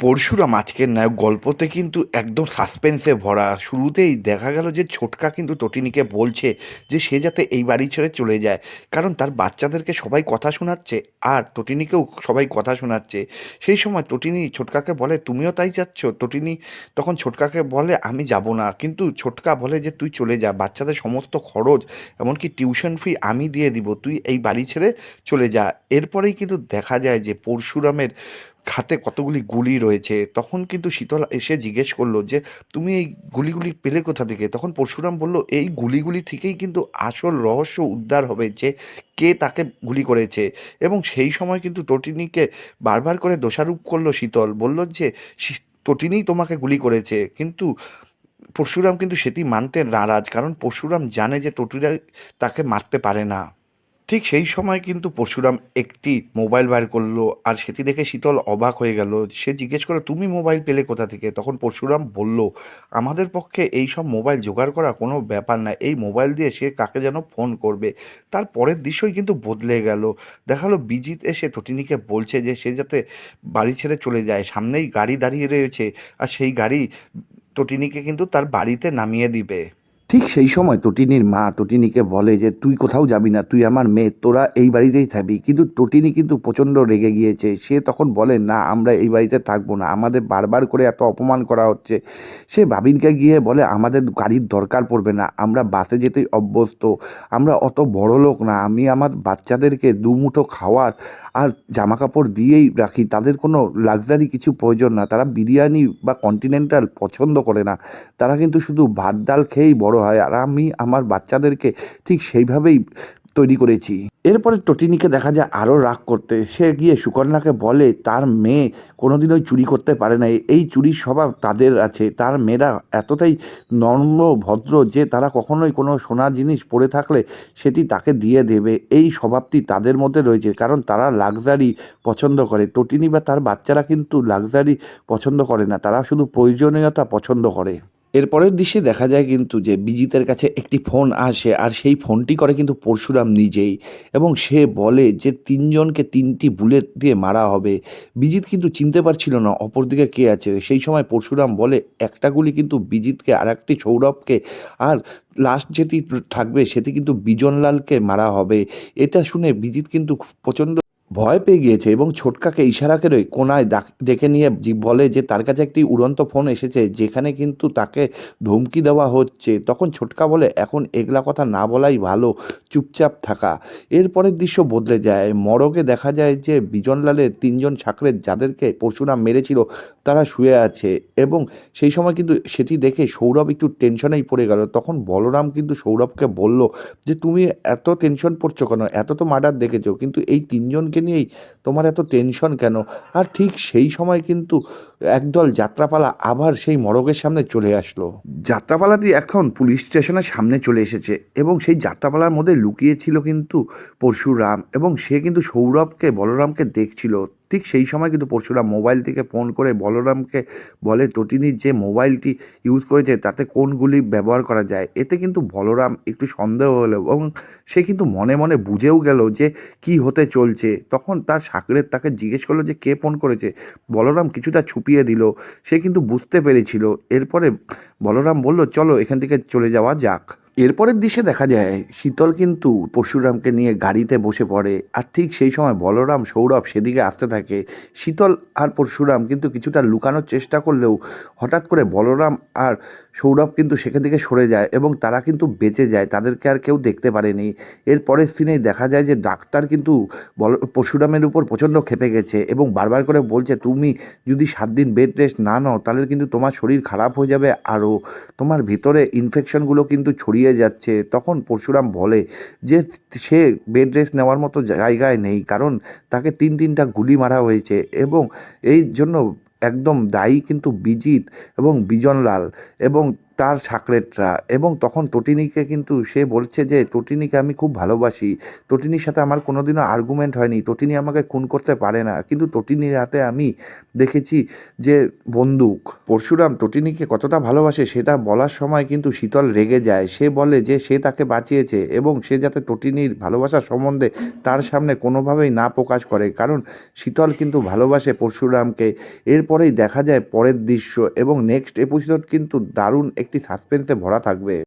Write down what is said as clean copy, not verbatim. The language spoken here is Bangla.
পরশুরাম আজকের নায়ক গল্পতে কিন্তু একদম সাসপেন্সে ভরা। শুরুতেই দেখা গেল যে ছোটকা কিন্তু তটিনীকে বলছে যে সে যাতে এই বাড়ি ছেড়ে চলে যায়, কারণ তার বাচ্চাদেরকে সবাই কথা শোনাচ্ছে আর তটিনীকেও সবাই কথা শোনাচ্ছে। সেই সময় তটিনী ছোটকাকে বলে তুমিও তাই চাচ্ছ? তটিনী তখন ছোটকাকে বলে আমি যাব না, কিন্তু ছোটকা বলে যে তুই চলে যা, বাচ্চাদের সমস্ত খরচ এমনকি টিউশন ফি আমি দিয়ে দিব, তুই এই বাড়ি ছেড়ে চলে যা। এরপরেই কিন্তু দেখা যায় যে পরশুরামের খাতে কতগুলি গুলি রয়েছে। তখন কিন্তু শীতল এসে জিজ্ঞেস করলো যে তুমি এই গুলিগুলি পেলে কোথা থেকে? তখন পরশুরাম বলল এই গুলিগুলি থেকেই কিন্তু আসল রহস্য উদ্ধার হবে যে কে তাকে গুলি করেছে। এবং সেই সময় কিন্তু তটিনীকে বারবার করে দোষারোপ করলো শীতল, বলল যে তটিনীই তোমাকে গুলি করেছে। কিন্তু পরশুরাম কিন্তু সেটি মানতে নারাজ, কারণ পরশুরাম জানে যে তটিরা তাকে মারতে পারে না। ঠিক সেই সময় কিন্তু পরশুরাম একটি মোবাইল বার করলো আর সেটি দেখে শীতল অবাক হয়ে গেল। সে জিজ্ঞেস করলো তুমি মোবাইল পেলে কোথা থেকে? তখন পরশুরাম বলল আমাদের পক্ষে এই সব মোবাইল জোগাড় করা কোনো ব্যাপার না, এই মোবাইল দিয়ে সে কাকে যেন ফোন করবে। তার পরের দৃশ্যই কিন্তু বদলে গেল। দেখালো বিজিত এসে তটিনীকে বলছে যে সে যাতে বাড়ি ছেড়ে চলে যায়, সামনেই গাড়ি দাঁড়িয়ে রয়েছে আর সেই গাড়ি তটিনীকে কিন্তু তার বাড়িতে নামিয়ে দিবে। ঠিক সেই সময় তটিনীর মা তটিনীকে বলে যে তুই কোথাও যাবি না, তুই আমার মেয়ে, তোরা এই বাড়িতেই থাকবি। কিন্তু তটিনী কিন্তু প্রচণ্ড রেগে গিয়েছে। সে তখন বলে না আমরা এই বাড়িতে থাকবো না, আমাদের বারবার করে এত অপমান করা হচ্ছে। সে ভাবিনকে গিয়ে বলে আমাদের গাড়ির দরকার পড়বে না, আমরা বাসে যেতেই অভ্যস্ত, আমরা অত বড় লোক না, আমি আমার বাচ্চাদেরকে দুমুঠো খাওয়ার আর জামা কাপড় দিয়েই রাখি, তাদের কোনো লাক্সারি কিছু প্রয়োজন না, তারা বিরিয়ানি বা কন্টিনেন্টাল পছন্দ করে না, তারা কিন্তু শুধু ভাত ডাল খেয়েই বড় হয়, আর আমি আমার বাচ্চাদেরকে ঠিক সেইভাবেই তৈরি করেছি। এরপরে টটিনিকে দেখা যায় আরও রাগ করতে। সে গিয়ে সুকন্যাকে বলে তার মেয়ে কোনোদিন ওই চুরি করতে পারে না, এই চুরির স্বভাব তাদের আছে, তার মেয়েরা এতটাই নম্র ভদ্র যে তারা কখনোই কোনো সোনা জিনিস পরে থাকলে সেটি তাকে দিয়ে দেবে, এই স্বভাবটি তাদের মধ্যে রয়েছে, কারণ তারা লাক্সারি পছন্দ করে। টটিনি বা তার বাচ্চারা কিন্তু লাক্সারি পছন্দ করে না, তারা শুধু প্রয়োজনীয়তা পছন্দ করে। এরপরের দৃশ্যে দেখা যায় কিন্তু যে বিজিতের কাছে একটি ফোন আসে আর সেই ফোনটি করে কিন্তু পরশুরাম নিজেই, এবং সে বলে যে তিনজনকে তিনটি বুলেট দিয়ে মারা হবে। বিজিত কিন্তু চিনতে পারছিল না অপরদিকে কে আছে। সেই সময় পরশুরাম বলে একটা গুলি কিন্তু বিজিতকে আর একটি সৌরভকে, আর লাস্ট যেটি থাকবে সেটি কিন্তু বিজনলালকে মারা হবে। এটা শুনে বিজিত কিন্তু প্রচণ্ড ভয় পেয়ে গিয়েছে এবং ছোটকাকে ইশারা করে কোনায় ডেকে নিয়ে বলে যে তার কাছে একটি উড়ন্ত ফোন এসেছে যেখানে কিন্তু তাকে ধমকি দেওয়া হচ্ছে। তখন ছোটকা বলে এখন এগুলা কথা না বলাই ভালো, চুপচাপ থাকা। এরপরের দৃশ্য বদলে যায়। মর্গে দেখা যায় যে বিজনলালের তিনজন ছাকরের যাদেরকে পরশুরাম মেরেছিল তারা শুয়ে আছে, এবং সেই সময় কিন্তু সেটি দেখে সৌরভ একটু টেনশনেই পড়ে গেল। তখন বলরাম কিন্তু সৌরভকে বলল যে তুমি এত টেনশন পড়ছো কেন, এত তো মার্ডার দেখেছো, কিন্তু এই তিনজনকে নিয়েই তোমার এত টেনশন কেন? আর ঠিক সেই সময় কিন্তু একদল যাত্রাপালা আবার সেই মড়কের সামনে চলে আসলো। যাত্রাপালাটি এখন পুলিশ স্টেশনের সামনে চলে এসেছে এবং সেই যাত্রাপালার মধ্যে লুকিয়ে ছিল কিন্তু পরশুরাম, এবং সে কিন্তু সৌরভকে বলরামকে দেখছিল। ঠিক সেই সময় কিন্তু পরশুরাম মোবাইল থেকে ফোন করে বলরামকে বলে তটিনীর যে মোবাইলটি ইউজ করেছে তাতে কোনগুলি ব্যবহার করা যায়। এতে কিন্তু বলরাম একটু সন্দেহ হলো এবং সে কিন্তু মনে মনে বুঝেও গেল যে কি হতে চলছে। তখন তার সাকরেদ তাকে জিজ্ঞেস করলো যে কে ফোন করেছে। বলরাম কিছুটা ছুপিয়ে দিল, সে কিন্তু বুঝতে পেরেছিল। এরপরে বলরাম বলল চলো এখান থেকে চলে যাওয়া যাক। এরপরের দৃশ্যে দেখা যায় শীতল কিন্তু পরশুরামকে নিয়ে গাড়িতে বসে পড়ে, আর ঠিক সেই সময় বলরাম সৌরভ সেদিকে আসতে থাকে। শীতল আর পরশুরাম কিন্তু কিছুটা লুকানোর চেষ্টা করলেও হঠাৎ করে বলরাম আর সৌরভ কিন্তু সেখান থেকে সরে যায় এবং তারা কিন্তু বেঁচে যায়, তাদেরকে আর কেউ দেখতে পারেনি। এরপরের সিনেই দেখা যায় যে ডাক্তার কিন্তু পরশুরামের উপর প্রচণ্ড ক্ষেপে গেছে এবং বারবার করে বলছে তুমি যদি 7 দিন বেড রেস্ট না নাও তাহলে কিন্তু তোমার শরীর খারাপ হয়ে যাবে, আরও তোমার ভিতরে ইনফেকশনগুলো কিন্তু ছড়িয়ে যাচ্ছে। তখন পরশুরাম বলে যে সে বেড রেস্ট নেওয়ার মতো জায়গায় নেই, কারণ তাকে তিনটা গুলি মারা হয়েছে এবং এই জন্য একদম দায়ী কিন্তু বিজিত এবং বিজনলাল, এবং তার সাকরেতরা, এবং তখন তটিনীকে কিন্তু সে বলছে যে তটিনীকে আমি খুব ভালোবাসি, তটিনীর সাথে আমার কোনোদিনও আর্গুমেন্ট হয়নি, তটিনী আমাকে খুন করতে পারে না, কিন্তু তটিনীর হাতে আমি দেখেছি যে বন্দুক। পরশুরাম তটিনীকে কতটা ভালোবাসে সেটা বলার সময় কিন্তু শীতল রেগে যায়। সে বলে যে সে তাকে বাঁচিয়েছে এবং সে যাতে তটিনীর ভালোবাসা সম্বন্ধে তার সামনে কোনোভাবেই না প্রকাশ করে, কারণ শীতল কিন্তু ভালোবাসে পরশুরামকে। এরপরেই দেখা যায় পরের দৃশ্য, এবং নেক্সট এপিসোড কিন্তু দারুণ একটি সাসপেন্সে ভরা থাকবে।